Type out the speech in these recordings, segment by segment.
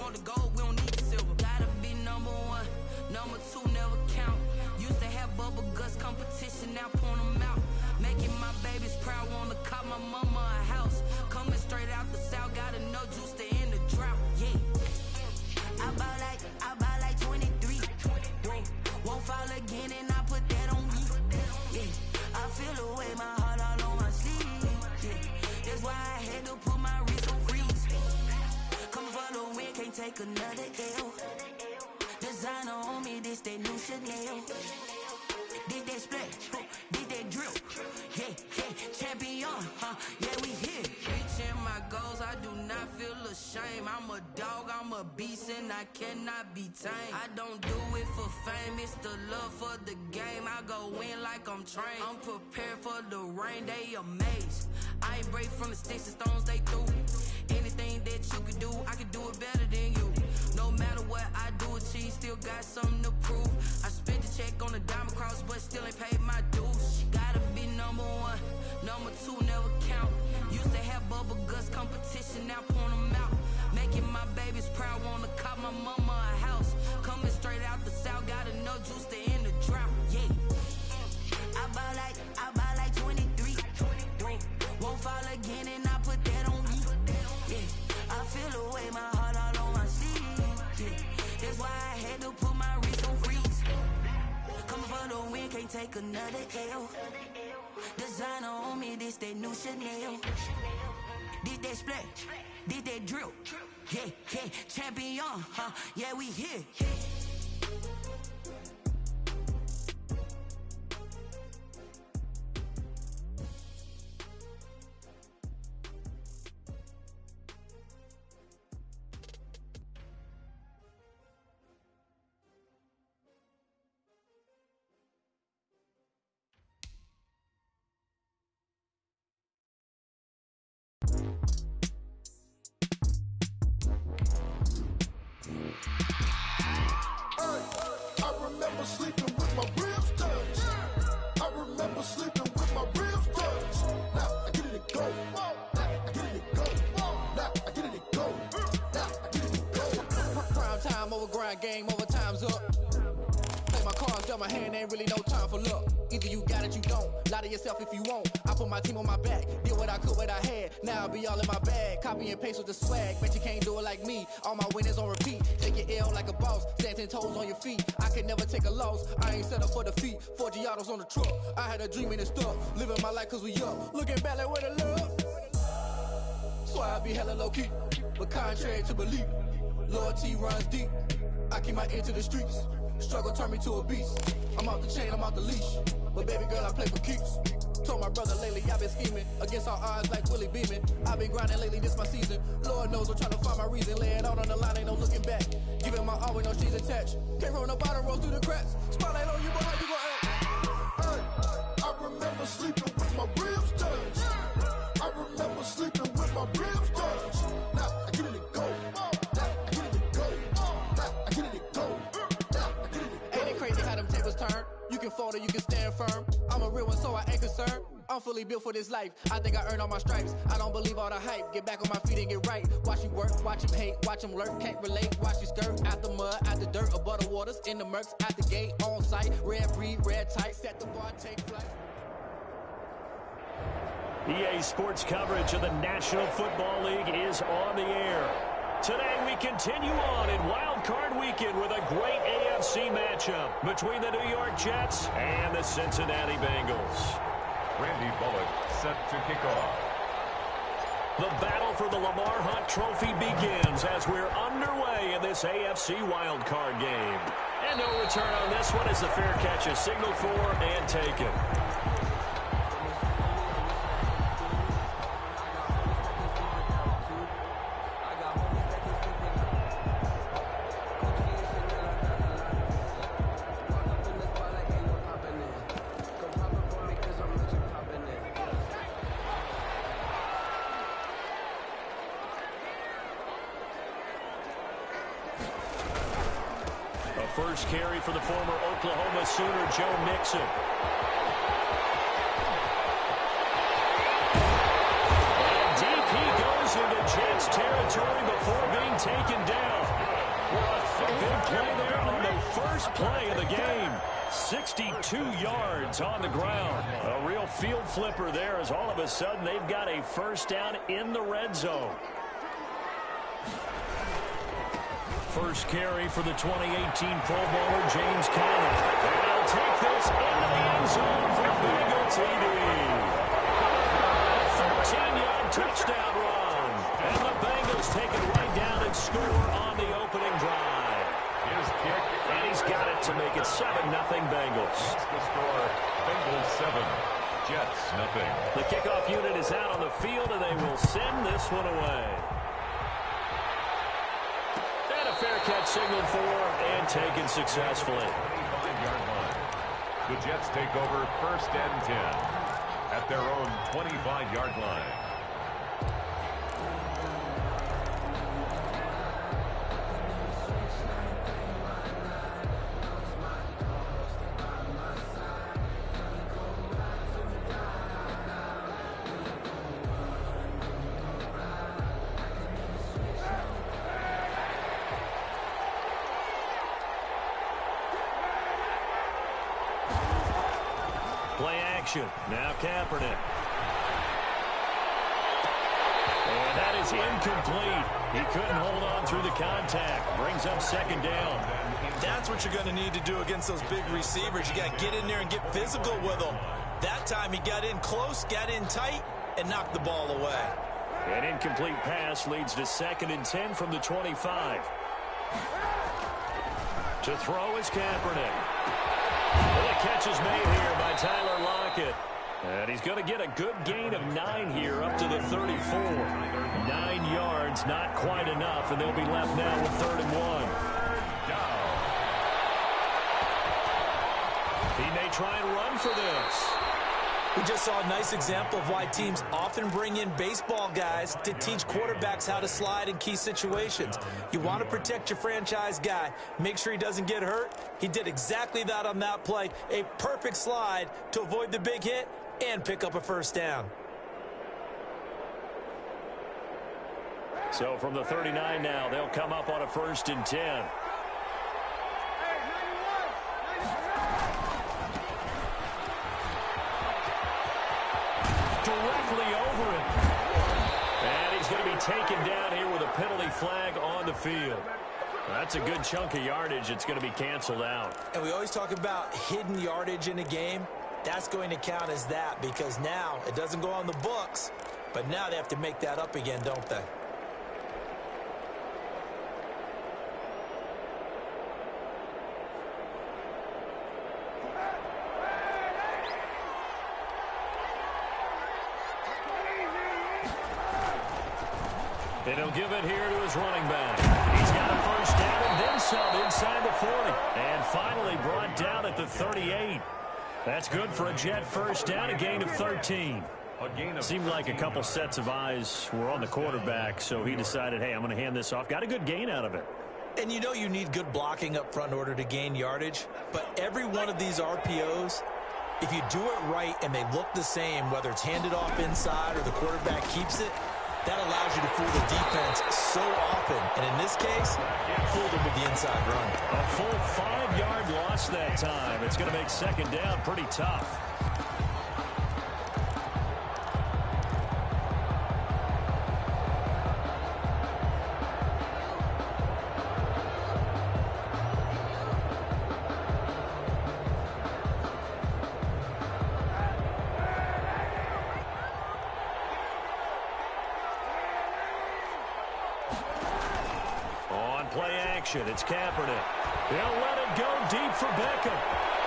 want the gold, we don't need the silver. Gotta be number one, number two never count. Used to have bubble guts competition, now point them out. Making my babies proud, wanna cop my mama a house. Coming straight out the south, got enough juice to end the drought. Yeah, I buy like 23. Won't fall again and I put that on me. Yeah, I feel the way, my heart all on my sleeve. Yeah, that's why I had to put my wrist on freeze. Coming for the win, can't take another L. Designer on me, this that new Chanel. Did that splash, did that drill. Yeah, champion, yeah, we here. Reaching my goals, I do not feel ashamed. I'm a dog, I'm a beast, and I cannot be tamed. I don't do it for fame, it's the love for the game. I go in like I'm trained. I'm prepared for the rain, they amazed. I ain't break from the sticks and stones, they through. Anything that you can do, I can do it better than you. No matter what I do, achieve, still got something to prove. I spent the check on the diamond cross, but still ain't paid my dues. Gotta be number one, number two never count. Used to have bubble guts competition, now point them out. Making my babies proud, wanna cop my mama a house. Coming straight out the south, got enough juice to end the drought. Yeah, I buy like 23. Won't fall again and I put that on me. Yeah, I feel the way, my heart all on my sleeve. Yeah, that's why I had to put my wrist on freeze. Coming for the win, can't take another L. Designer on me, this that new Chanel. Did that splash, did that drill. Yeah, champion, yeah, we here. I remember sleeping with my ribs touched. I remember sleeping with my ribs touched. Now I get it to go. Now I get it to go. Now I get it to go. Now I get it to go. Prime time over grind game, over time's up. Play my cards, dealt my hand, ain't really no time for luck. Either you got it, you don't. Lie to yourself if you won't. I put my team on my back, did what I could, what I had. Now I'll be all in my bag, copy and paste with the swag. Bet you can't do it like me. All my winners on repeat. Take your L like a boss, stand 10 toes on your feet. I can never take a loss. I ain't set up for defeat. 4 Giottos on the truck. I had a dream and it stuck. Living my life cause we up. Looking back like where the love. So I be hella low key, but contrary to belief, loyalty runs deep. I keep my ear to the streets. Struggle turned me to a beast. I'm off the chain, I'm off the leash. But baby girl, I play for keeps. Told my brother lately, I've been scheming against all odds like Willie Beeman. I've been grinding lately, this my season. Lord knows I'm trying to find my reason. Lay it out on the line, ain't no looking back. Giving my all with no strings attached. Can't roll no bottom, rolls through the cracks. Spotlight on you, but how you gon' act? Hey, I remember sleeping with my ribs touched. I remember sleeping with my ribs touched. Now I get it to go. Now I get it to go. Now I get it to go. Now I get it to go. Ain't it crazy how them tables turn? You can fold or you can stand firm. I'm a real one, so I ain't concerned. I'm fully built for this life. I think I earned all my stripes. I don't believe all the hype. Get back on my feet and get right. Watch you work, watch him hate, watch him lurk. Can't relate, watch you skirt. Out the mud, out the dirt, above the waters, in the murks, out the gate, on site. Red breed, red tight, set the bar, take flight. EA Sports coverage of the National Football League is on the air. Today we continue on in Wild Card Weekend with a great AFC matchup between the New York Jets and the Cincinnati Bengals. Randy Bullock set to kick off. The battle for the Lamar Hunt Trophy begins as we're underway in this AFC Wild Card game. And no return on this one as the fair catch is signaled for and taken. First carry for the former Oklahoma Sooner, Joe Mixon. And deep he goes into Jets territory before being taken down. Big play there on the first play of the game. 62 yards on the ground. A real field flipper there as all of a sudden they've got a first down in the red zone. First carry for the 2018 Pro Bowler, James Conner. And he'll take this into the end zone for Bengal TD. 13-yard touchdown run. And the Bengals take it right down and score on the opening drive. His kick. And he's got it to make it 7-0 Bengals. That's the score. Bengals 7, Jets 0. The kickoff unit is out on the field, and they will send this one away. And a fair catch signaled for and taken successfully. 25-yard line. The Jets take over 1st and 10 at their own 25-yard line. Play action. Now Kaepernick. And that is incomplete. He couldn't hold on through the contact. Brings up 2nd down. That's what you're going to need to do against those big receivers. You got to get in there and get physical with them. That time he got in close, got in tight, and knocked the ball away. An incomplete pass leads to 2nd and 10 from the 25. To throw is Kaepernick. Well, the catch is made here by Tyler Lockett. And he's going to get a good gain of 9 here up to the 34. 9 yards, not quite enough, and they'll be left now with 3rd and 1. He may try and run for this. We just saw a nice example of why teams often bring in baseball guys to teach quarterbacks how to slide in key situations. You want to protect your franchise guy. Make sure he doesn't get hurt. He did exactly that on that play. A perfect slide to avoid the big hit and pick up a 1st down. So from the 39 now, they'll come up on a 1st and 10. Directly over it. And he's going to be taken down here with a penalty flag on the field. That's a good chunk of yardage. It's going to be canceled out. And we always talk about hidden yardage in a game. That's going to count as that because now it doesn't go on the books, but now they have to make that up again, don't they? And he'll give it here to his running back. He's got a 1st down and then some inside the 40. And finally brought down at the 38. That's good for a Jet 1st down, a gain of 13. Seemed like a couple sets of eyes were on the quarterback, so he decided, hey, I'm going to hand this off. Got a good gain out of it. And you know you need good blocking up front in order to gain yardage. But every one of these RPOs, if you do it right and they look the same, whether it's handed off inside or the quarterback keeps it, that allows you to fool the defense so often. And in this case, fooled them with the inside run. A full 5-yard loss that time. It's going to make 2nd down pretty tough. It's Kaepernick. They'll let it go deep for Beckham.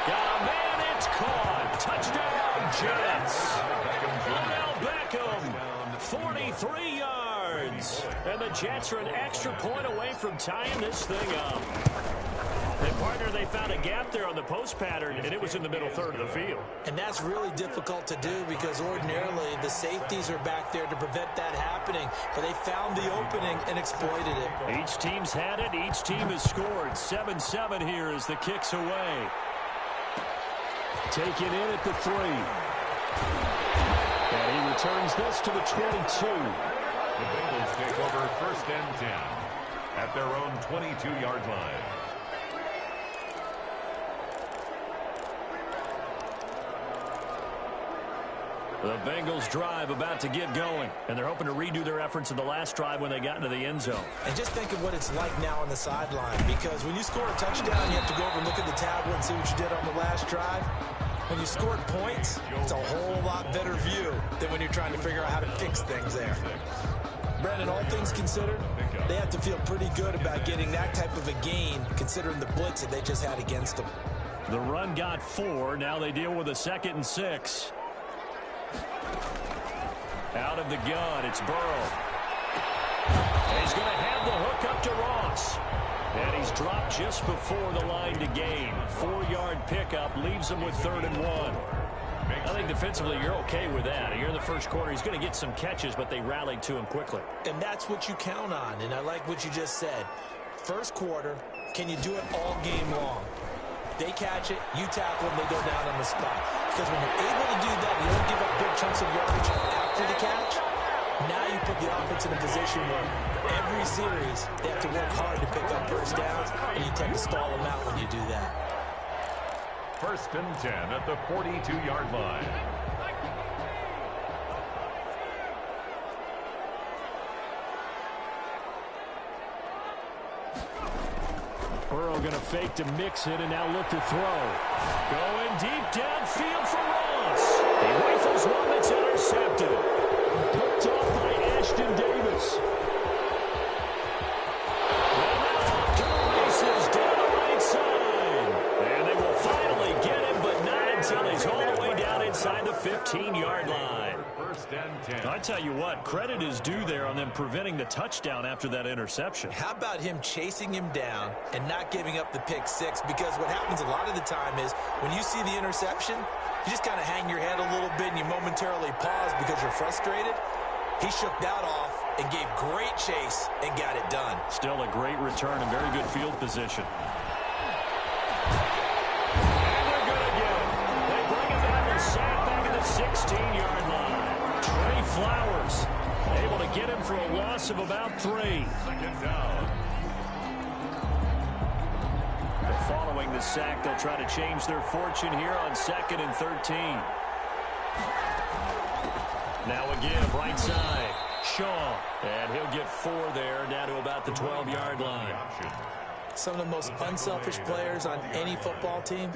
Got a man, it's caught. Touchdown, Jets. Odell Beckham, 43 yards. And the Jets are an extra point away from tying this thing up. And, partner, they found a gap there on the post pattern, and it was in the middle 3rd of the field. And that's really difficult to do because ordinarily the safeties are back there to prevent that happening. But they found the opening and exploited it. Each team's had it. Each team has scored. 7-7 here as the kick's away. Taken in at the 3. And he returns this to the 22. The Bengals take over 1st and 10. at their own 22-yard line. The Bengals drive about to get going, and they're hoping to redo their efforts in the last drive when they got into the end zone. And just think of what it's like now on the sideline, because when you score a touchdown, you have to go over and look at the tablet and see what you did on the last drive. When you scored points, it's a whole lot better view than when you're trying to figure out how to fix things there. Brandon, all things considered, they have to feel pretty good about getting that type of a gain, considering the blitz that they just had against them. The run got 4. Now they deal with a 2nd and 6. Out of the gun, it's Burrow. He's going to have the hook up to Ross. And he's dropped just before the line to gain. 4-yard pickup leaves him with 3rd and 1. I think defensively you're okay with that. Here in the first quarter, he's going to get some catches, but they rallied to him quickly. And that's what you count on, and I like what you just said. First quarter, can you do it all game long? They catch it, you tackle them, they go down on the spot. Because when you're able to do that, you don't give up big chunks of yardage after the catch. Now you put the offense in a position where every series they have to work hard to pick up first downs, and you tend to stall them out when you do that. 1st and 10 at the 42-yard line. Burrow going to fake to mix it and now look to throw. Going deep downfield for Ross. He rifles one that's intercepted. Picked off by Ashton Davis. And now off to the races down the right side. And they will finally get him, but not until he's all the way down inside the 15-yard line. 1st and 10. I tell you what, credit is due there on them preventing the touchdown after that interception. How about him chasing him down and not giving up the pick 6? Because what happens a lot of the time is when you see the interception, you just kind of hang your head a little bit and you momentarily pause because you're frustrated. He shook that off and gave great chase and got it done. Still a great return and very good field position. And they're going to get him. They bring him down to sack back at the 16-yard line. Trey Flowers able to get him for a loss of about 3. 2nd down. But following the sack, they'll try to change their fortune here on 2nd and 13. Now again, right side, Shaw. And he'll get 4 there, down to about the 12-yard line. Some of the most unselfish players on any football team,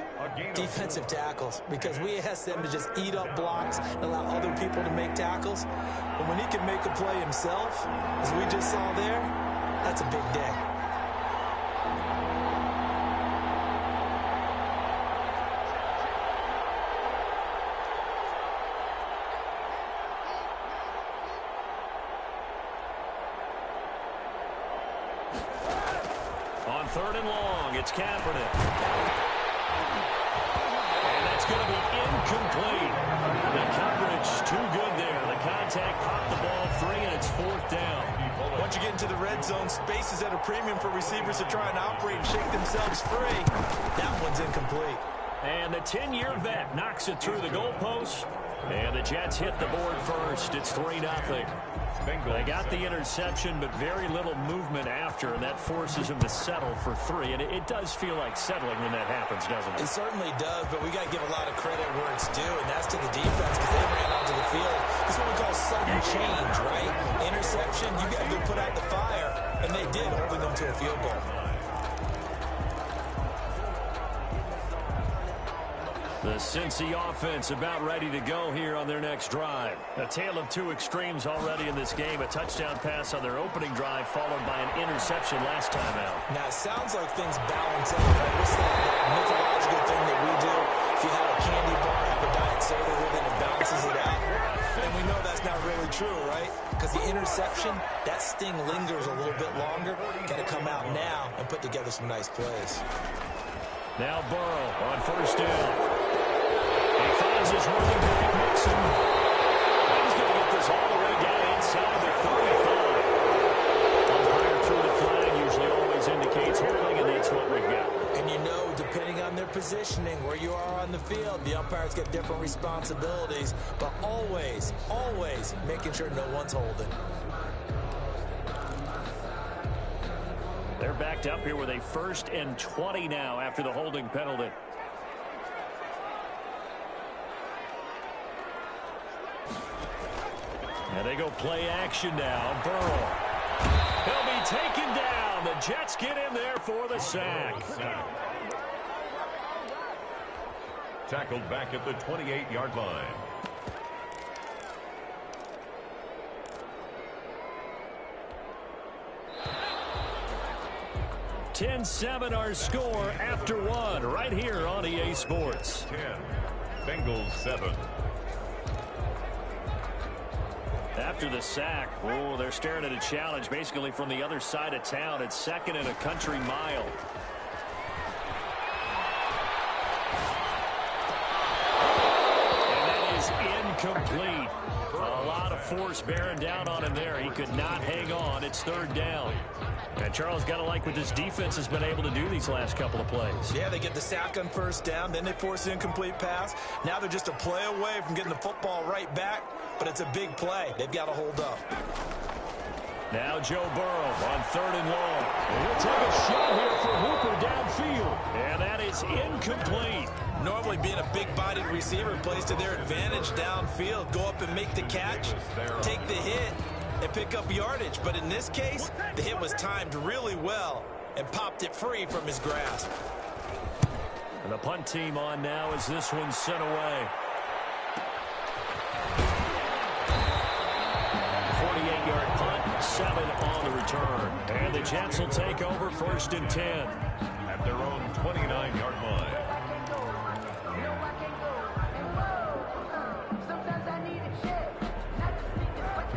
defensive tackles, because we ask them to just eat up blocks and allow other people to make tackles. But when he can make a play himself, as we just saw there, that's a big day. On 3rd and long, it's Kaepernick. And that's going to be incomplete. The coverage too good there. The contact popped the ball free, and it's 4th down. Once you get into the red zone, space is at a premium for receivers to try and operate and shake themselves free. That one's incomplete. And the 10-year vet knocks it through the goalpost. And the Jets hit the board first. It's 3-0. They got the interception, but very little movement after, and that forces him to settle for 3. And it does feel like settling when that happens, doesn't it? It certainly does, but we got to give a lot of credit where it's due, and that's to the defense because they ran onto the field. This is what we call sudden change, right? Interception, you got to go put out the fire, and they did, holding them to a field goal. The Cincy offense about ready to go here on their next drive. A tale of 2 extremes already in this game. A touchdown pass on their opening drive followed by an interception last time out. Now, it sounds like things balance out. Right? What's that mythological thing that we do? If you have a candy bar, have a diet soda with it, it balances it out. And we know that's not really true, right? Because the interception, that sting lingers a little bit longer. Got to come out now and put together some nice plays. Now Burrow on 1st down. He finds his running back, Mixon. He's going to get this all the way down inside the 35. Umpire through the flag usually always indicates holding, and that's what we've got. And you know, depending on their positioning, where you are on the field, the umpires get different responsibilities, but always, always making sure no one's holding. backed up here with a 1st and 20 now after the holding penalty. And they go play action now. Burrow. He'll be taken down. The Jets get in there for the sack. Tackled back at the 28-yard line. (10-7) our score after one right here on EA Sports. 10. Bengals 7. After the sack, oh, they're staring at a challenge basically from the other side of town. It's 2nd and a country mile. And that is incomplete. A lot of force bearing down on him there. He could not hang on. It's 3rd down. And Charles, got to like what this defense has been able to do these last couple of plays. Yeah, they get the sack on 1st down, then they force an incomplete pass. Now they're just a play away from getting the football right back, but it's a big play. They've got to hold up. Now Joe Burrow on 3rd and long. And he'll take a shot here for Hooper downfield. And that is incomplete. Normally being a big-bodied receiver plays to their advantage downfield. Go up and make the catch, take the hit, and pick up yardage. But in this case, the hit was timed really well and popped it free from his grasp. And the punt team on now as this one's sent away. 48-yard punt, 7 on the return. And the Jets will take over 1st and 10. At their own 29-yard line.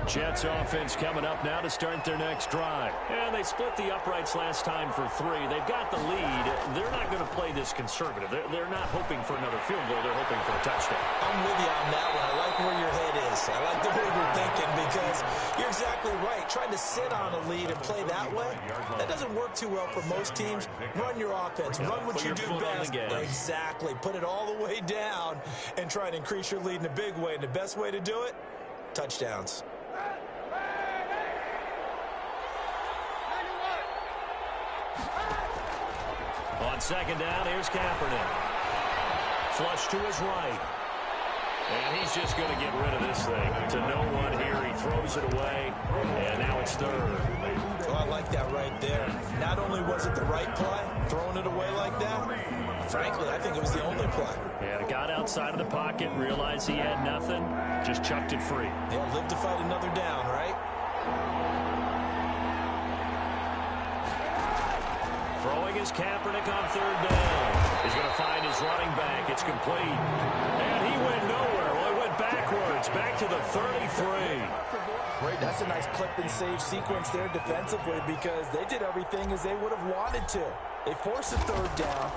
Jets offense coming up now to start their next drive. And they split the uprights last time for 3. They've got the lead. They're not going to play this conservative. They're not hoping for another field goal. They're hoping for a touchdown. I'm with you on that one. I like where your head is. I like the way you're thinking because you're exactly right. Trying to sit on a lead and play that way, that doesn't work too well for most teams. Run your offense. Run what you do best. Exactly. Put it all the way down and try to increase your lead in a big way. And the best way to do it, touchdowns. On 2nd down, here's Kaepernick. Flush to his right. And he's just going to get rid of this thing to no one here. He throws it away, and now it's 3rd. Oh, I like that right there. Not only was it the right play, throwing it away like that, frankly, I think it was the only play. Yeah, got outside of the pocket, realized he had nothing, just chucked it free. Yeah, live to fight another down, right? Throwing is Kaepernick on 3rd down. He's going to find his running back. It's complete. And he went nowhere. Well, he went backwards, back to the 33. That's a nice clip and save sequence there defensively because they did everything as they would have wanted to. They forced a 3rd down,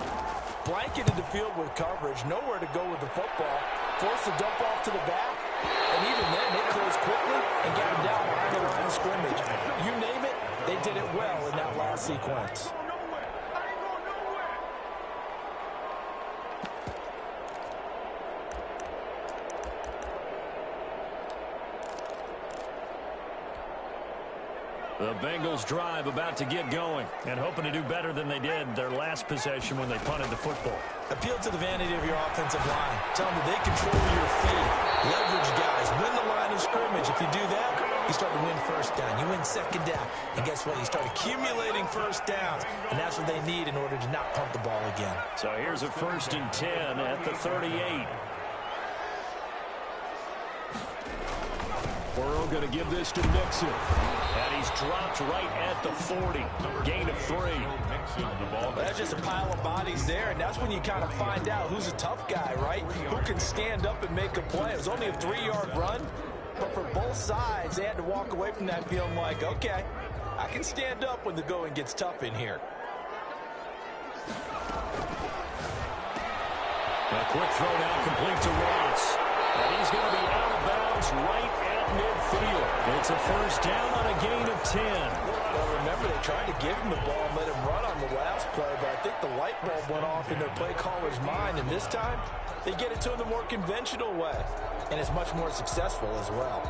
blanketed the field with coverage, nowhere to go with the football, forced the dump off to the back, and even then they closed quickly and got him down behind the line of scrimmage. You name it, they did it well in that last sequence. The Bengals drive about to get going and hoping to do better than they did their last possession when they punted the football. Appeal to the vanity of your offensive line. Tell them that they control your feet. Leverage guys. Win the line of scrimmage. If you do that, you start to win 1st down. You win 2nd down. And guess what? You start accumulating 1st downs. And that's what they need in order to not punt the ball again. So here's a 1st and 10 at the 38. Burrow going to give this to Mixon. And he's dropped right at the 40. Gain of 3. Well, that's just a pile of bodies there, and that's when you kind of find out who's a tough guy, right? Who can stand up and make a play. It was only a 3-yard run, but for both sides, they had to walk away from that feeling like, okay, I can stand up when the going gets tough in here. A quick throw now complete to Ross. And he's going to be out of bounds right at midfield. It's a 1st down on a gain of 10. Well, remember, they tried to give him the ball and let him run on the last play, but I think the light bulb went off in their play caller's mind, and this time, they get it to him the more conventional way, and it's much more successful as well.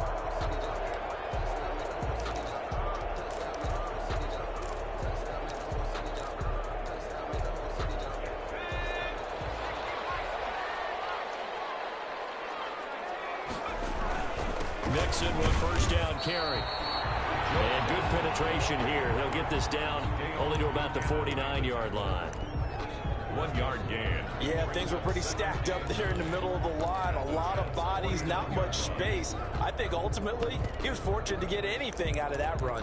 Mixon with first down carry. And good penetration here. He'll get this down only to about the 49-yard line. 1 yard gain. Yeah, things were pretty stacked up there in the middle of the line. A lot of bodies, not much space. I think ultimately he was fortunate to get anything out of that run.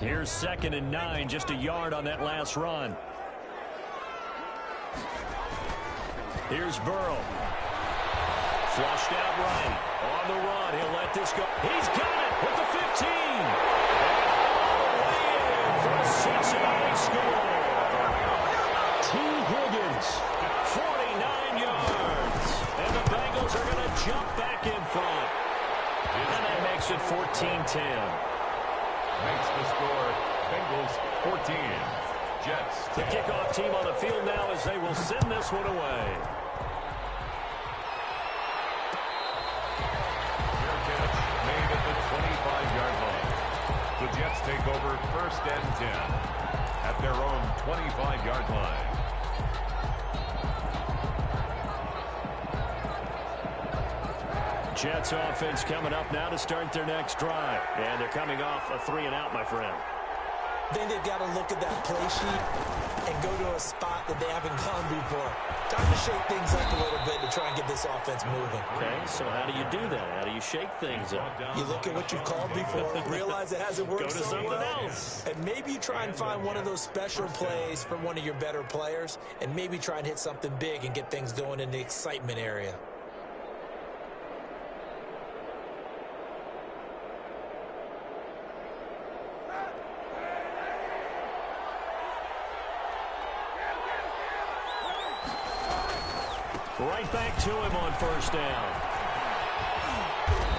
Here's 2nd and 9, just a yard on that last run. Here's Burrow. Flushed out right. On the run, he'll let this go. He's got it with the 15. And all the way in for a Cincinnati score. T. Higgins, 49 yards. And the Bengals are going to jump back in front. And that makes it 14-10. Makes the score Bengals 14. Jets 10. The kickoff team on the field now as they will send this one away. Fair catch made at the 25-yard line. The Jets take over 1st and 10 at their own 25-yard line. Jets offense coming up now to start their next drive. And they're coming off a 3-and-out, my friend. I think they've got to look at that play sheet and go to a spot that they haven't gone before. Time to shake things up a little bit to try and get this offense moving. Okay, so how do you do that? How do you shake things up? You look at what you've called before, realize it hasn't worked Go to so something well, else. and maybe you try and find one of those special plays from one of your better players, and maybe try and hit something big and get things going in the excitement area. Right back to him on first down.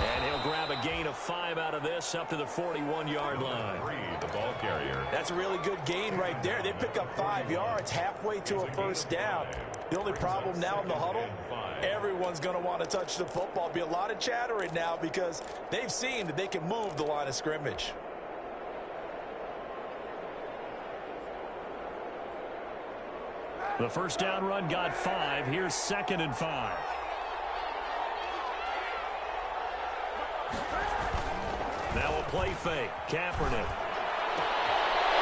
And he'll grab a gain of 5 out of this up to the 41-yard line. The ball carrier. That's a really good gain right there. They pick up 5 yards halfway to a first down. The only problem now in the huddle, everyone's going to want to touch the football. Be a lot of chattering now because they've seen that they can move the line of scrimmage. The first down run got 5. Here's 2nd and 5. Now a play fake. Kaepernick.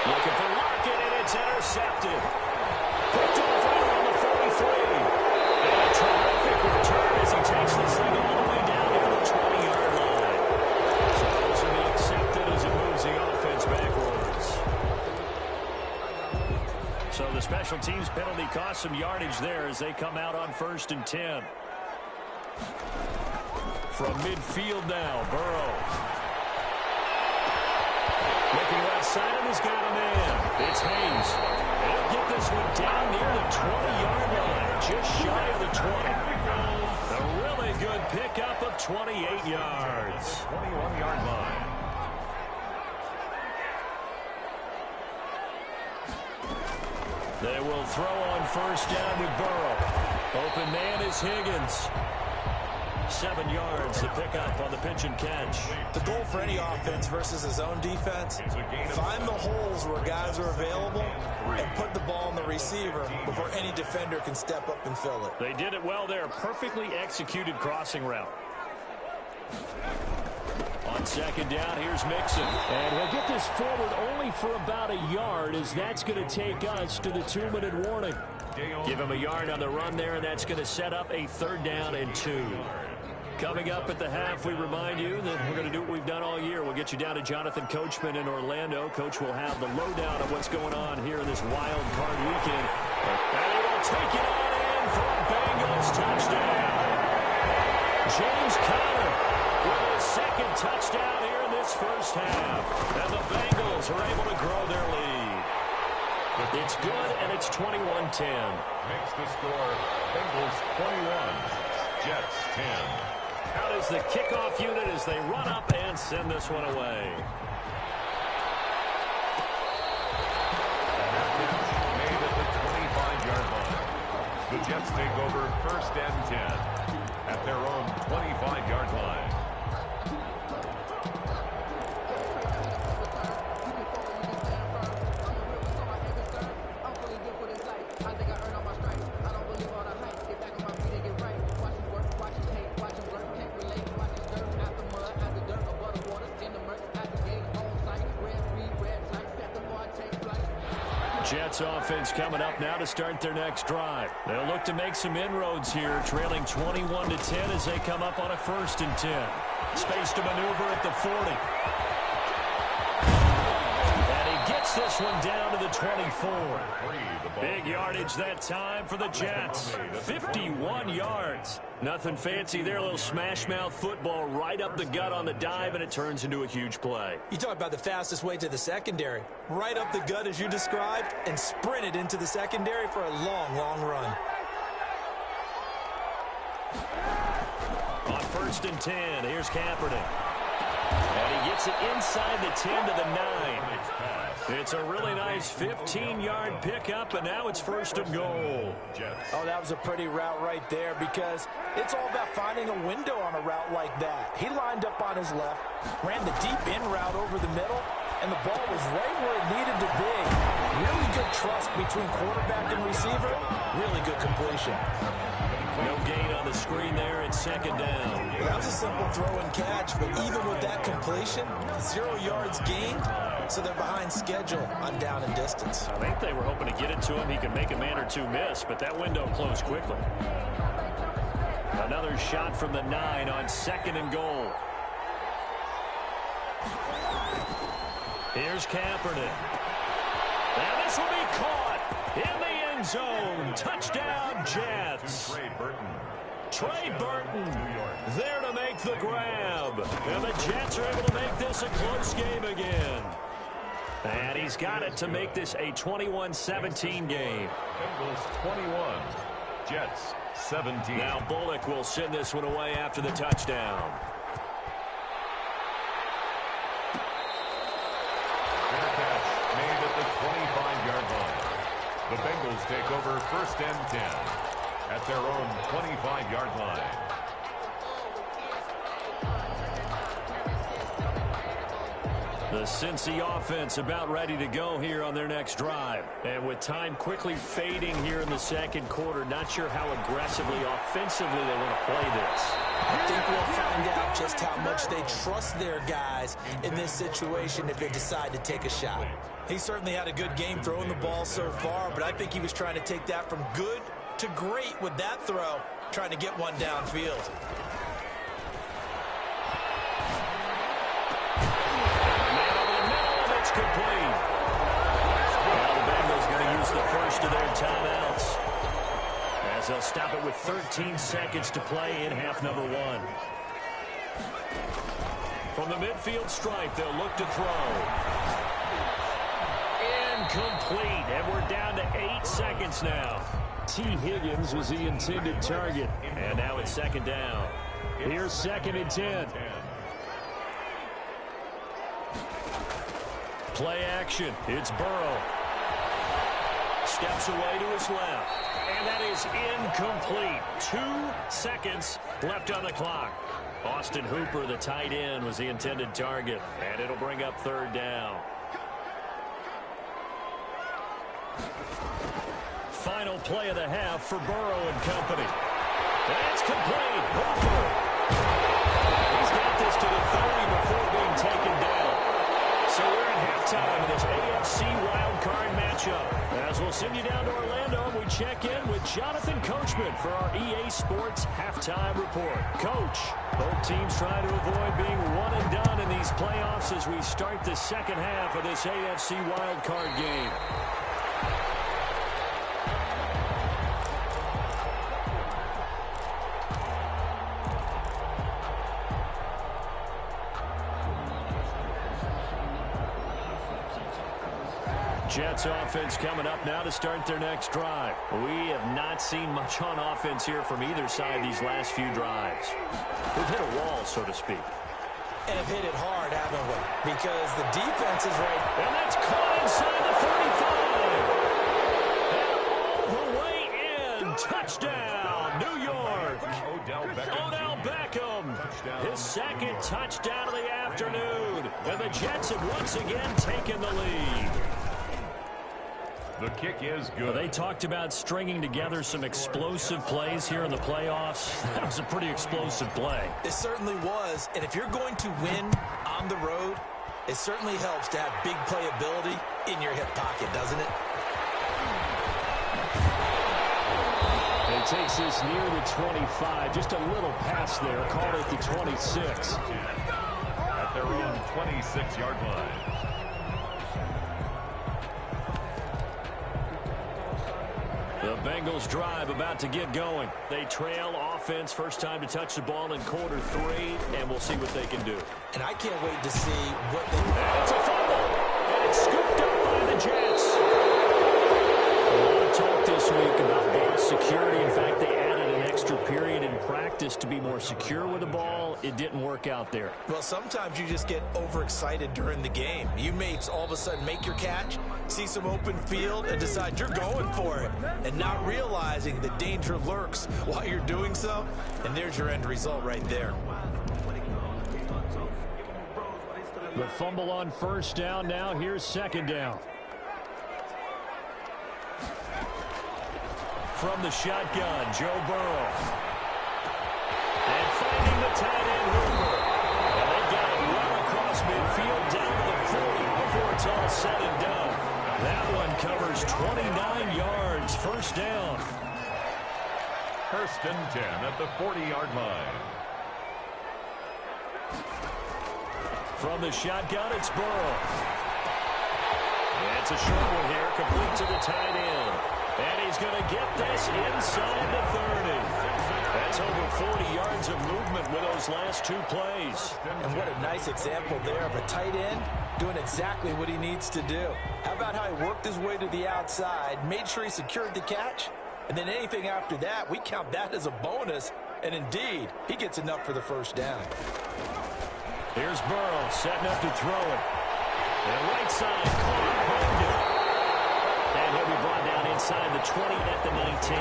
Looking for Lockett, and it's intercepted. Picked off right on the 43. And a terrific return as he takes this thing all the way down near the 20-yard line. So this will be accepted as it moves the offense backwards. So the special teams penalty cost some yardage there as they come out on 1st and 10. From midfield now, Burrow. Looking left side, and he's got a man. It's Hayes. He'll get this one down near the 20-yard line, just shy of the 20. A really good pickup of 28 yards. 21-yard line. They will throw on first down with Burrow. Open man is Higgins. 7 yards to pick up on the pitch and catch. The goal for any offense versus his own defense, find the holes where guys are available and put the ball on the receiver before any defender can step up and fill it. They did it well there. Perfectly executed crossing route. On 2nd down, here's Mixon. And he'll get this forward only for about a yard, as that's going to take us to the 2-minute warning. Give him a yard on the run there, and that's going to set up a 3rd down and 2. Coming up at the half, we remind you that we're going to do what we've done all year. We'll get you down to Jonathan Coachman in Orlando. Coach will have the lowdown of what's going on here in this wild card weekend. And he will take it on in for a Bengals touchdown. James Conner with his 2nd touchdown here in this first half. And the Bengals are able to grow their lead. It's good, and it's 21-10. Makes the score Bengals 21, Jets 10. Out is the kickoff unit as they run up and send this one away. Made at the 25-yard line. The Jets take over 1st and 10 at their own 25-yard line. Jets offense coming up now to start their next drive. They'll look to make some inroads here, trailing 21-10 as they come up on a 1st and 10. Space to maneuver at the 40. And he gets this one down to the 24. Big yardage that time for the Jets. 51 yards. Nothing fancy there. A little smash mouth football right up the gut on the dive, and it turns into a huge play. You talk about the fastest way to the secondary. Right up the gut as you described, and sprinted into the secondary for a long, long run. On 1st and 10, here's Kaepernick. And he gets it inside the 10 to the 9. It's a really nice 15-yard pickup, and now it's 1st and goal. Oh, that was a pretty route right there, because it's all about finding a window on a route like that. He lined up on his left, ran the deep in route over the middle, and the ball was right where it needed to be. Really good trust between quarterback and receiver. Really good completion. No gain on the screen there. It's 2nd down. That was a simple throw and catch, but even with that completion, 0 yards gained, so they're behind schedule on down and distance. I think they were hoping to get it to him. He could make a man or two miss, but that window closed quickly. Another shot from the 9 on 2nd and goal. Here's Kaepernick. And this will be caught in the end zone. Touchdown, Jets. Trey Burton there to make the grab. And the Jets are able to make this a close game again. And he's got it to make this a 21-17 game. Bengals 21, Jets 17. Now Bullock will send this one away after the touchdown. Fair catch made at the 25-yard line. The Bengals take over 1st and 10 at their own 25-yard line. The Cincy offense about ready to go here on their next drive. And with time quickly fading here in the 2nd quarter, not sure how aggressively, offensively they want to play this. I think we'll find out just how much they trust their guys in this situation if they decide to take a shot. He certainly had a good game throwing the ball so far, but I think he was trying to take that from good to great with that throw, trying to get one downfield. Complete. Now the Bengals going to use the first of their timeouts as they'll stop it with 13 seconds to play in half number 1. From the midfield stripe, they'll look to throw. Incomplete, and we're down to 8 seconds now. T. Higgins was the intended target, and now it's 2nd down. Here's 2nd and 10. Play action. It's Burrow. Steps away to his left. And that is incomplete. 2 seconds left on the clock. Austin Hooper, the tight end, was the intended target. And it'll bring up 3rd down. Final play of the half for Burrow and company. And it's complete. Hooper. He's got this to the 30 before being taken down. So we're in halftime of this AFC wildcard matchup. As we'll send you down to Orlando, we check in with Jonathan Coachman for our EA Sports Halftime Report. Coach, both teams trying to avoid being one and done in these playoffs as we start the 2nd half of this AFC wildcard game. Jets offense coming up now to start their next drive. We have not seen much on offense here from either side these last few drives. We've hit a wall, so to speak. And have hit it hard, haven't we? Because the defense is right. And that's caught inside the 35. And all the way in. Touchdown, New York. Odell Beckham. His 2nd touchdown of the afternoon. And the Jets have once again taken the lead. The kick is good. They talked about stringing together some explosive plays here in the playoffs. That was a pretty explosive play. It certainly was. And if you're going to win on the road, it certainly helps to have big playability in your hip pocket, doesn't it? takes this near the 25. Just a little pass there. Call it the 26. At their own 26-yard line. The Bengals drive about to get going. They trail offense, first time to touch the ball in quarter 3, and we'll see what they can do. And I can't wait to see what they... And it's a fumble, and it's scooped up by the Jets. A lot of talk this week about ball security. In fact, they added an extra period in practice to be more secure with the ball. It didn't work out there. Well, sometimes you just get overexcited during the game. You may all of a sudden make your catch, see some open field, and decide you're going for it, and not realizing the danger lurks while you're doing so. And there's your end result right there. The fumble on first down. Now here's second down. From the shotgun, Joe Burrow. And finding the tight end, Hooper. And they got it well across midfield down to the 40 before it's all said and done. That one covers 29 yards. First down. First and 10 at the 40-yard line. From the shotgun, it's Burrow. It's a short one here, complete to the tight end. And he's going to get this inside the 30. That's over 40 yards of movement with those last 2 plays. And what a nice example there of a tight end doing exactly what he needs to do. How about how he worked his way to the outside, made sure he secured the catch, and then anything after that, we count that as a bonus. And indeed, he gets enough for the first down. Here's Burrow setting up to throw it. And right side, caught. And he'll be brought down inside the 20 at the 19.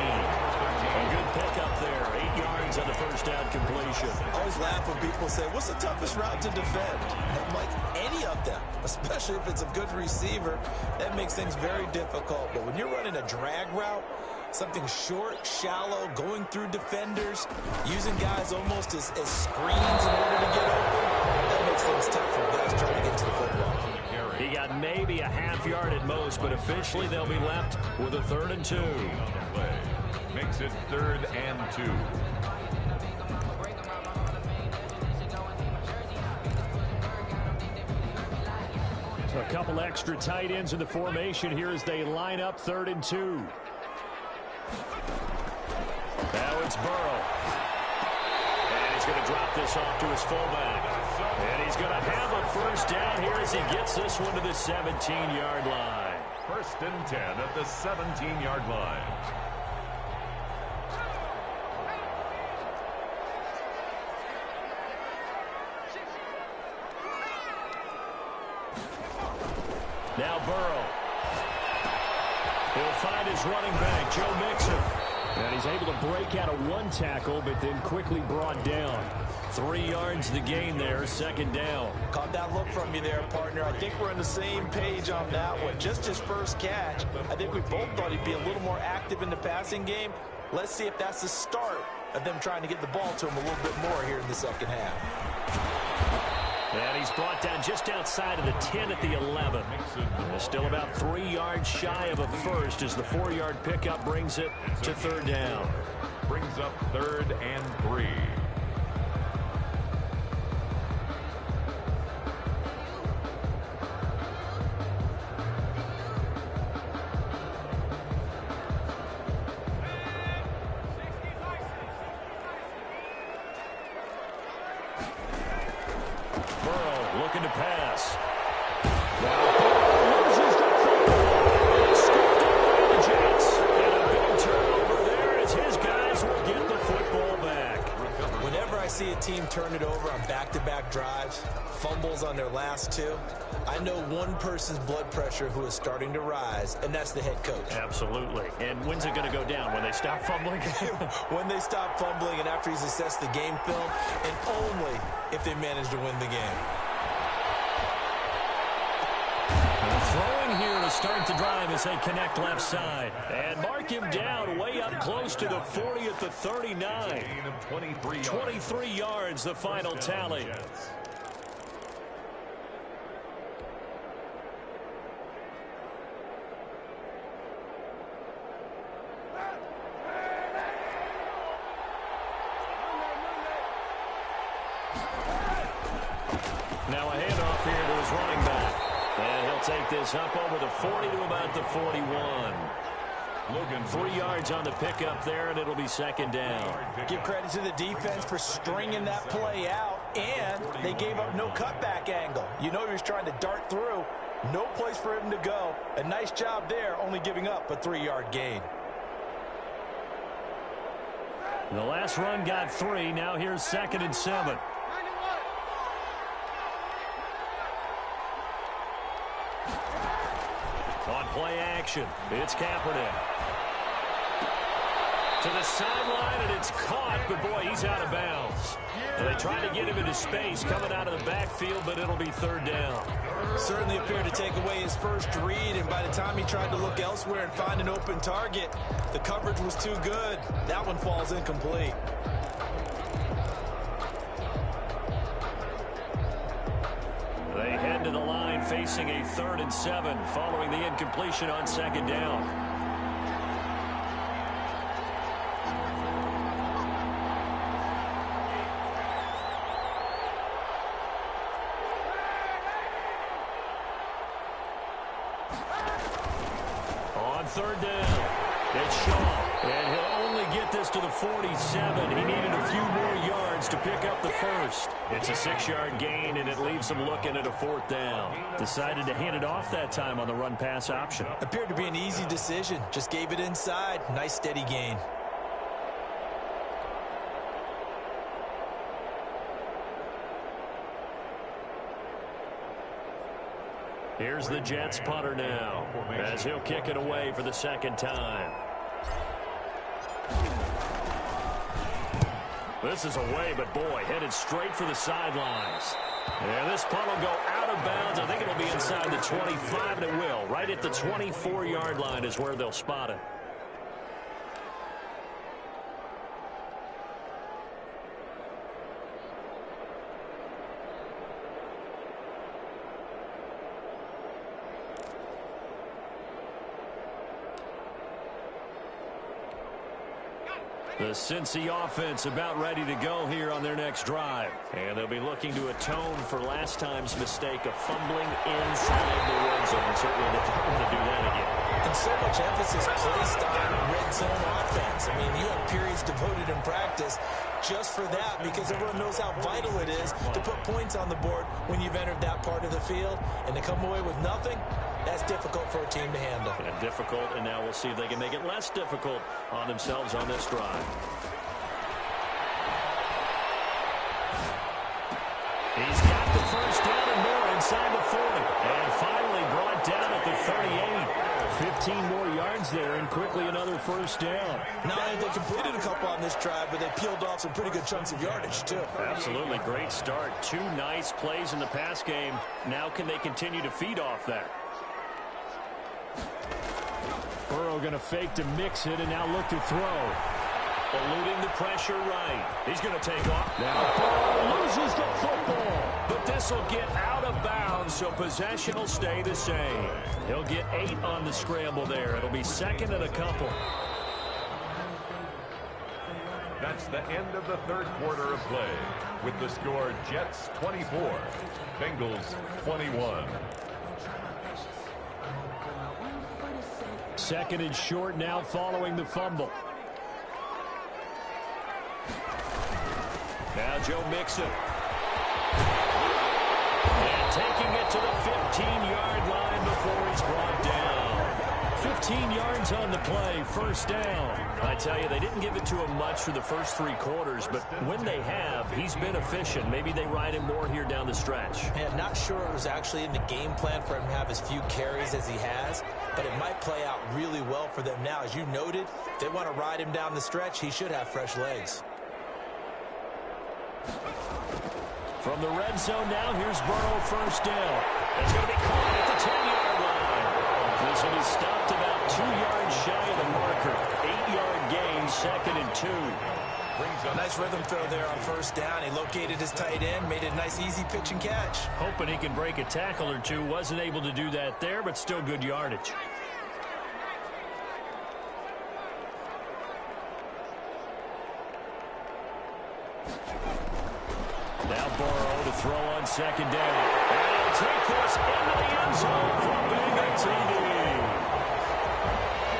A good pickup there. 8 yards on the first down completion. I always laugh when people say, what's the toughest route to defend? I'm like, any of them, especially if it's a good receiver. That makes things very difficult. But when you're running a drag route, something short, shallow, going through defenders, using guys almost as screens in order to get open, that makes things tough for guys trying to get to the football. He got maybe a half yard at most, but officially they'll be left with a 3rd and 2. Makes it 3rd and 2. So a couple extra tight ends in the formation here as they line up 3rd and 2. Now it's Burrow. And he's going to drop this off to his fullback. And he's going to have a first down here as he gets this one to the 17-yard line. 1st and 10 at the 17-yard line. Now Burrow. He'll find his running back, Joe Mixon. And he's able to break out of 1 tackle, but then quickly brought down. 3 yards the gain there, 2nd down. Caught that look from you there, partner. I think we're on the same page on that one. Just his first catch. I think we both thought he'd be a little more active in the passing game. Let's see if that's the start of them trying to get the ball to him a little bit more here in the second half. And he's brought down just outside of the 10 at the 11. Still about 3 yards shy of a first as the 4-yard pickup brings it to 3rd down. Brings up 3rd and 3. Burrow looking to pass. Loses the football. Scooped up by the Jets. And a big turnover there as his guys will get the football back. Whenever I see a team turn it over on back-to-back drives, fumbles on their last 2, I know one person's blood pressure who is starting to rise, and that's the head coach. Absolutely. And when's it going to go down? When they stop fumbling? When they stop fumbling and after he's assessed the game film, and only if they manage to win the game. Throwing here to start the drive as they connect left side. And mark him down way up close to the 40 at the 39. 23 yards, the final tally. his running back. And he'll take this up over the 40 to about the 41. 3 yards on the pickup there, and it'll be second down. Give credit to the defense for stringing that play out, and they gave up no cutback angle. You know he was trying to dart through. No place for him to go. A nice job there, only giving up a 3-yard gain. The last run got 3. Now here's 2nd and 7. On play action, it's Kaepernick. To the sideline, and it's caught, but boy, he's out of bounds. And they try to get him into space coming out of the backfield, but it'll be 3rd down. Certainly appeared to take away his first read, and by the time he tried to look elsewhere and find an open target, the coverage was too good. That one falls incomplete. They head to the line facing a 3rd and 7 following the incompletion on 2nd down. On 3rd down, it's Shaw, and he'll only get this to the 47. He needed a few more yards to pick up the first. It's a 6-yard gain, and it leaves him looking at a 4th down. Decided to hand it off that time on the run-pass option. Appeared to be an easy decision. Just gave it inside. Nice, steady gain. Here's the Jets punter now, as he'll kick it away for the 2nd time. This is away, but boy, headed straight for the sidelines. And this punt will go out of bounds. I think it'll be inside the 25, and it will. Right at the 24-yard line is where they'll spot it. The Cincy offense about ready to go here on their next drive. And they'll be looking to atone for last time's mistake of fumbling inside the red zone. Certainly they don't want to do that again. And so much emphasis placed on red zone offense. I mean, you have periods devoted in practice just for that because everyone knows how vital it is to put points on the board when you've entered that part of the field. And to come away with nothing, that's difficult for a team to handle. And difficult, and now we'll see if they can make it less difficult on themselves on this drive. He's got the first down and more inside the 40. And finally brought down at the 38. 15 more yards there, and quickly another first down. Not only they completed a couple on this drive, but they peeled off some pretty good chunks of yardage, too. Absolutely. Great start. 2 nice plays in the pass game. Now can they continue to feed off that? Burrow going to fake to mix it and now look to throw. Eluding the pressure right. He's going to take off. Now Burrow loses the football. But this will get out of bounds, so possession will stay the same. He'll get 8 on the scramble there. It'll be 2nd and a couple. That's the end of the 3rd quarter of play. With the score Jets 24, Bengals 21. 2nd and short now following the fumble. Now Joe Mixon. And taking it to the 15-yard line before he's brought down. 15 yards on the play, first down. I tell you, they didn't give it to him much for the first 3 quarters, but when they have, he's been efficient. Maybe they ride him more here down the stretch. Man, not sure it was actually in the game plan for him to have as few carries as he has, but it might play out really well for them now. As you noted, if they want to ride him down the stretch, he should have fresh legs. From the red zone now, here's Burrow, first down. It's going to be caught at the 10-yard line. This one is stopped about 2 yards shy of the marker. 8-yard gain, 2nd and 2. Nice rhythm throw there on first down. He located his tight end, made it a nice easy pitch and catch. Hoping he can break a tackle or two. Wasn't able to do that there, but still good yardage. Now Burrow to throw on 2nd down. And take this into the end zone for a big TD.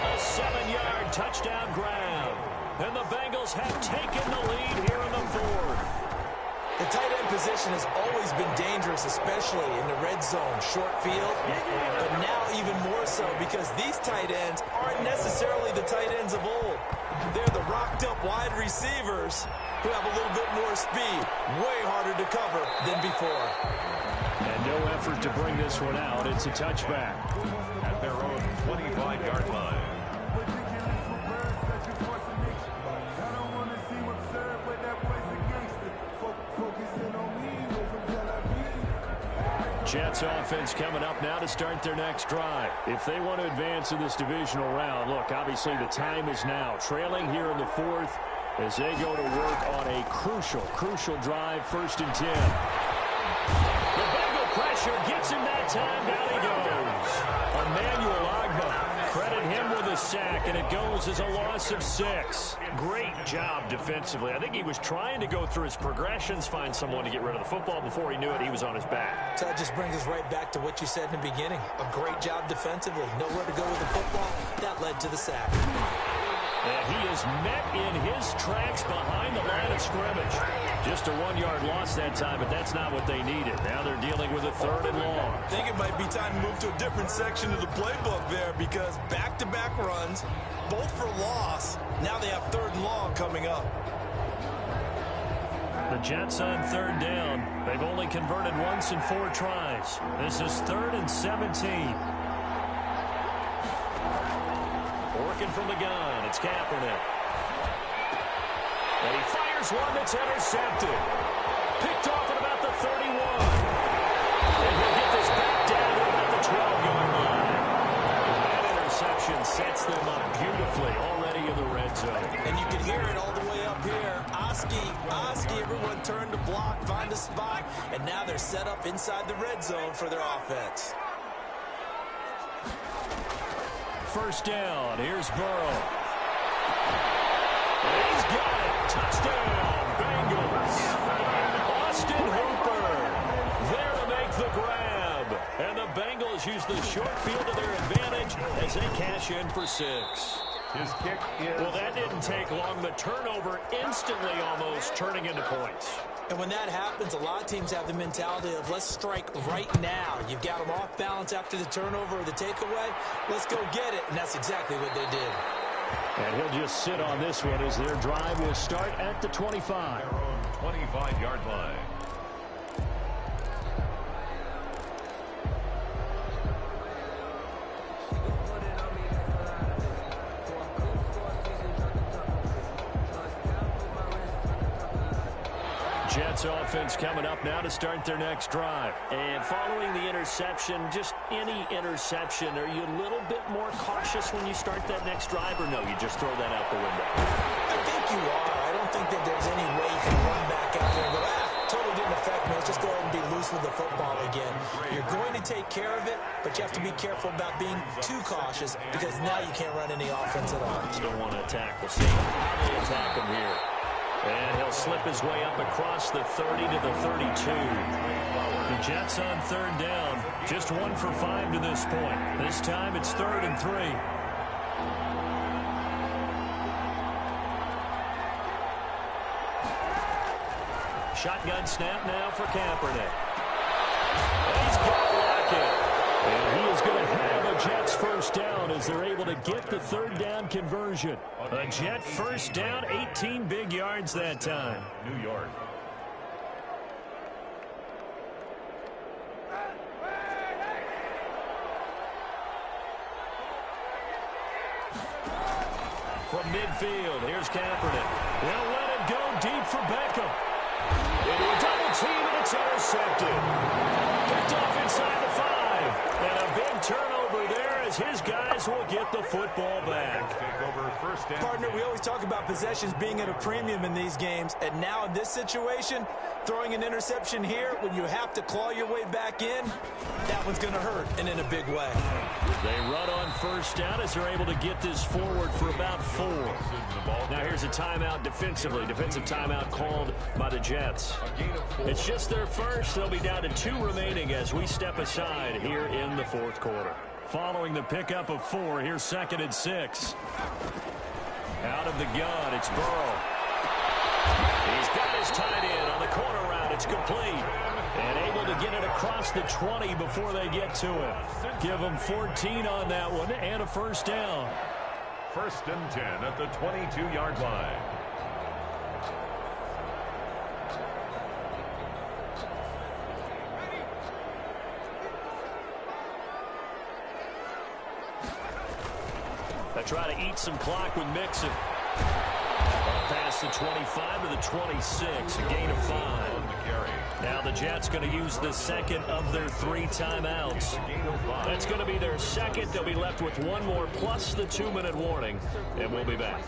A 7-yard touchdown grab. And the Bengals have taken the lead here in the fourth. The tight end position has always been dangerous, especially in the red zone, short field. But now even more so because these tight ends aren't necessarily the tight ends of old. They're the rocked-up wide receivers who have a little bit more speed. Way harder to cover than before. And no effort to bring this one out. It's a touchback. At their own 25-yard line. Jets offense coming up now to start their next drive. If they want to advance in this divisional round, look, obviously the time is now. Trailing here in the fourth as they go to work on a crucial drive, 1st and 10. The Bengal pressure gets him that time. Down he goes. Emmanuel Ogbah. Credit him with a sack, and it goes as a loss of 6. Great job defensively. I think he was trying to go through his progressions, find someone to get rid of the football. Before he knew it, he was on his back. So that just brings us right back to what you said in the beginning. A great job defensively. Nowhere to go with the football. That led to the sack. And he is met in his tracks behind the line of scrimmage. Just a 1-yard loss that time, but that's not what they needed. Now they're dealing with a 3rd and long. I think it might be time to move to a different section of the playbook there because back-to-back runs, both for loss. Now they have 3rd and long coming up. The Jets on 3rd down. They've only converted once in 4 tries. This is 3rd and 17. Working from the gun, it's Kaepernick. And he fires one that's intercepted. Picked off at about the 31. And he'll get this back down to about the 12-yard line. That interception sets them up beautifully already in the red zone. And you can hear it all the way up here. Oski, everyone turned to block, find a spot, and now they're set up inside the red zone for their offense. 1st down. Here's Burrow. And he's got it. Touchdown, Bengals. Austin Hooper there to make the grab. And the Bengals use the short field to their advantage as they cash in for 6. His kick is... Well, that didn't take long. The turnover instantly almost turning into points. And when that happens, a lot of teams have the mentality of let's strike right now. You've got them off balance after the turnover or the takeaway. Let's go get it. And that's exactly what they did. And he'll just sit on this one as their drive will start at the 25. Their own 25-yard line. Jets offense coming up now to start their next drive. And following the interception, just any interception, are you a little bit more cautious when you start that next drive, or no, you just throw that out the window? I think you are. I don't think that there's any way you can run back out there and go, totally didn't affect me. Let's just go ahead and be loose with the football again. You're going to take care of it, but you have to be careful about being too cautious because now you can't run any offense at all. Still want to attack. We'll see how they attack him here. And he'll slip his way up across the 30 to the 32. The Jets on 3rd down. Just 1 for 5 to this point. This time it's 3rd and 3. Shotgun snap now for Kaepernick. He's got Lockett. And he is going to have a Jets 1st down as they're able to get the 3rd down conversion. A Jet 1st down, 18 big yards that time. New York. From midfield, here's Kaepernick. They'll let it go deep for Beckham. Into a double team, and it's intercepted. Picked off inside the 5. And a big turnover there as his guys will get the football back. Take over first down. Partner, we always talk about possessions being at a premium in these games, and now in this situation, throwing an interception here when you have to claw your way back in, that one's going to hurt, and in a big way. They run on first down as they're able to get this forward for about 4. Now here's a timeout defensively. Defensive timeout called by the Jets. It's just their first. They'll be down to 2 remaining as we step aside here in the fourth quarter. Following the pickup of 4, here's 2nd and 6. Out of the gun, it's Burrow. He's got his tight end on the corner route. It's complete. And able to get it across the 20 before they get to him. Give them 14 on that one and a first down. 1st and 10 at the 22-yard line. They try to eat some clock with Mixon. Past the 25 to the 26, a gain of 5. Now the Jets going to use the second of their 3 timeouts. That's going to be their second. They'll be left with 1 more plus the 2-minute warning, and we'll be back.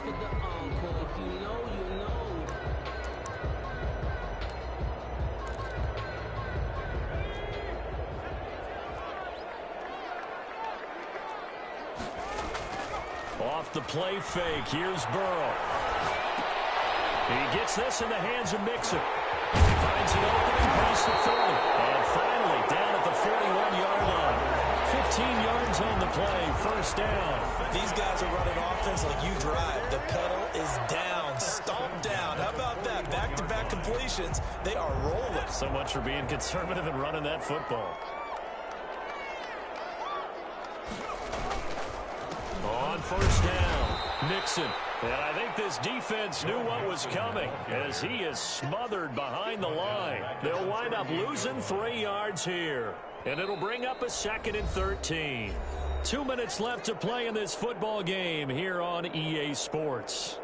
Off the play fake, here's Burrow. He gets this in the hands of Mixon. He finds an opening across the 40. And finally, down at the 41-yard line. 15 yards on the play, first down. These guys are running offense like you drive. The pedal is down, stomped down. How about that? Back-to-back completions. They are rolling. So much for being conservative and running that football. On first down, Mixon. And I think this defense knew what was coming as he is smothered behind the line. They'll wind up losing 3 yards here. And it'll bring up a 2nd and 13. 2 minutes left to play in this football game here on EA Sports.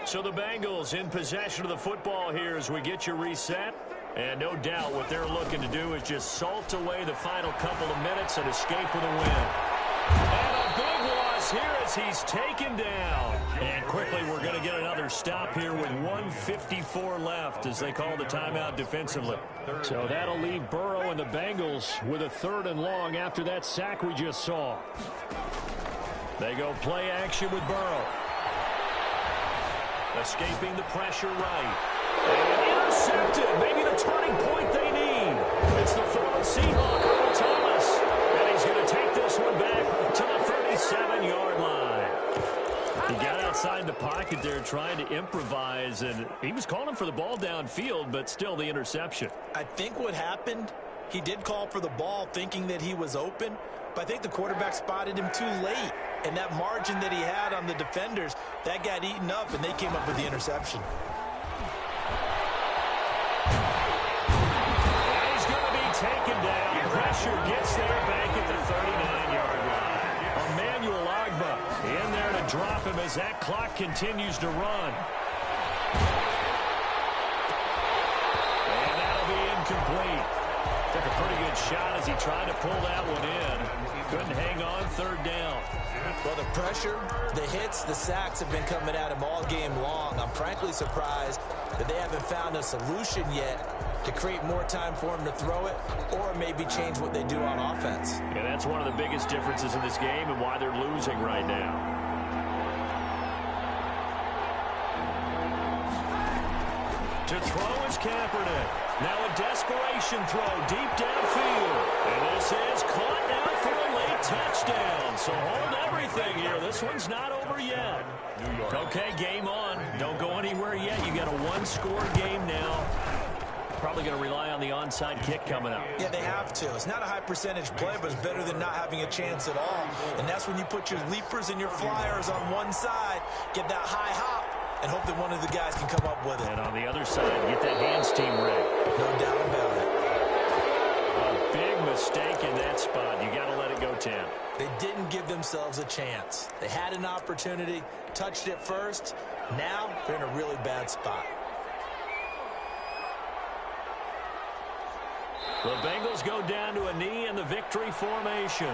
So the Bengals in possession of the football here as we get you reset. And no doubt what they're looking to do is just salt away the final couple of minutes and escape with a win. And a big loss here as he's taken down. And quickly we're going to get another stop here with 1:54 left as they call the timeout defensively. So that'll leave Burrow and the Bengals with a 3rd and long after that sack we just saw. They go play action with Burrow. Escaping the pressure right. And intercepted. Maybe the turning point they need. It's the former Seahawk, Earl Thomas. And he's going to take this one back to the 37-yard line. He got outside the pocket there trying to improvise, and he was calling for the ball downfield, but still the interception. I think what happened, he did call for the ball thinking that he was open, but I think the quarterback spotted him too late. And that margin that he had on the defenders, that got eaten up, and they came up with the interception. He's going to be taken down. Pressure gets there back at the 39-yard line. Emmanuel Ogbah in there to drop him as that clock continues to run. And that'll be incomplete. Took a pretty good shot as he tried to pull that one in. Couldn't hang on, 3rd down. Well, the pressure, the hits, the sacks have been coming at him all game long. I'm frankly surprised that they haven't found a solution yet to create more time for him to throw it or maybe change what they do on offense. And that's one of the biggest differences in this game and why they're losing right now. To throw is Kaepernick. Now a desperation throw deep downfield. And this is caught now for a late touchdown. So hold everything here. This one's not over yet. Okay, game on. Don't go anywhere yet. You got a 1-score game now. Probably going to rely on the onside kick coming up. Yeah, they have to. It's not a high percentage play, but it's better than not having a chance at all. And that's when you put your leapers and your flyers on one side, get that high hop, and hope that one of the guys can come up with it. And on the other side, get that hands team ready. No doubt about it. A big mistake in that spot. You got to let it go, Tim. They didn't give themselves a chance. They had an opportunity, touched it first, Now they're in a really bad spot. The Bengals go down to a knee in the victory formation.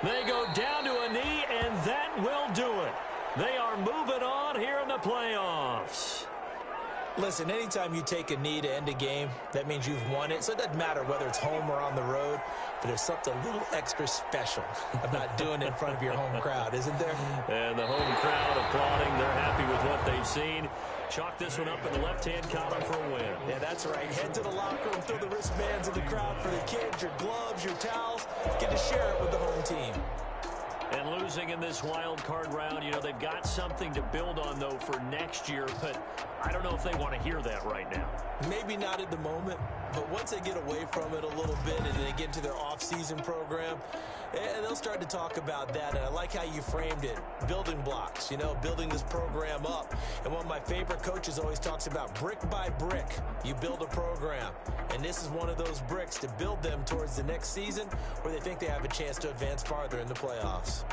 They go down to a knee, and that will do it. They are moving on here in the playoffs. Listen, anytime you take a knee to end a game, that means you've won it. So it doesn't matter whether it's home or on the road, but there's something a little extra special about doing it in front of your home crowd, isn't there? And the home crowd applauding. They're happy with what they've seen. Chalk this one up in the left-hand column for a win. Yeah, that's right. Head to the locker room, throw the wristbands in the crowd for the kids, your gloves, your towels. Get to share it with the home team. And losing in this wild card round, you know, they've got something to build on, though, for next year. But I don't know if they want to hear that right now. Maybe not at the moment, but once they get away from it a little bit and they get into their off-season program, they'll start to talk about that. And I like how you framed it, building blocks, you know, building this program up. And one of my favorite coaches always talks about brick by brick, you build a program. And this is one of those bricks to build them towards the next season where they think they have a chance to advance farther in the playoffs.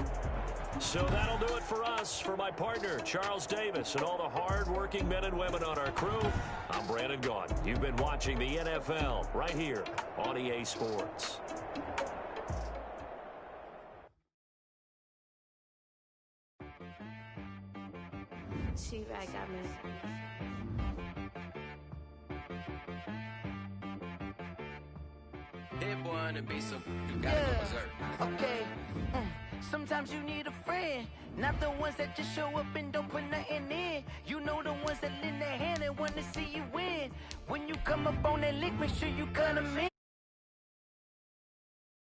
So that'll do it for us. For my partner, Charles Davis, and all the hard-working men and women on our crew, I'm Brandon Gaudin. You've been watching the NFL right here on EA Sports. She right got me. Hit one and be so you gotta go berserk. Okay. Sometimes you need a friend, not the ones that just show up and don't put nothing in. You know the ones that lend their hand and want to see you win. When you come up on that lick, make sure you cut them in.